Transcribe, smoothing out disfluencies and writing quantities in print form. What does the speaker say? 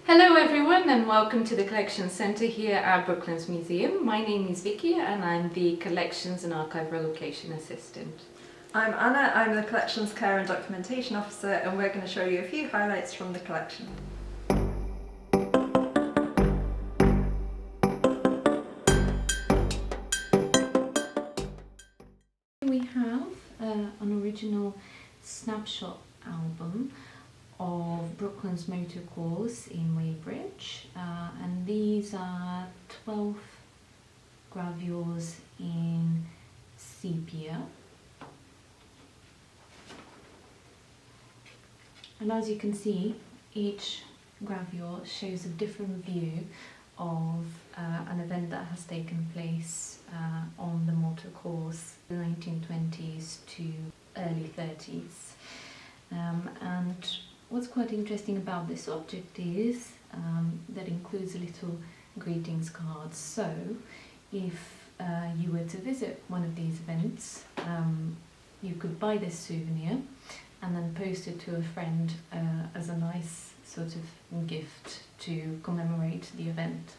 Hello everyone and welcome to the Collections Centre here at Brooklands Museum. My name is Vicky and I'm the Collections and Archive Relocation Assistant. I'm Anna, I'm the Collections Care and Documentation Officer, and we're going to show you a few highlights from the collection. We have an original snapshot album of Brooklands motor course in Weybridge, and these are 12 gravures in sepia. And as you can see, each gravure shows a different view of an event that has taken place on the motor course in the 1920s to early 30s. And what's quite interesting about this object is that it includes a little greetings card. So if you were to visit one of these events, you could buy this souvenir and then post it to a friend as a nice sort of gift to commemorate the event.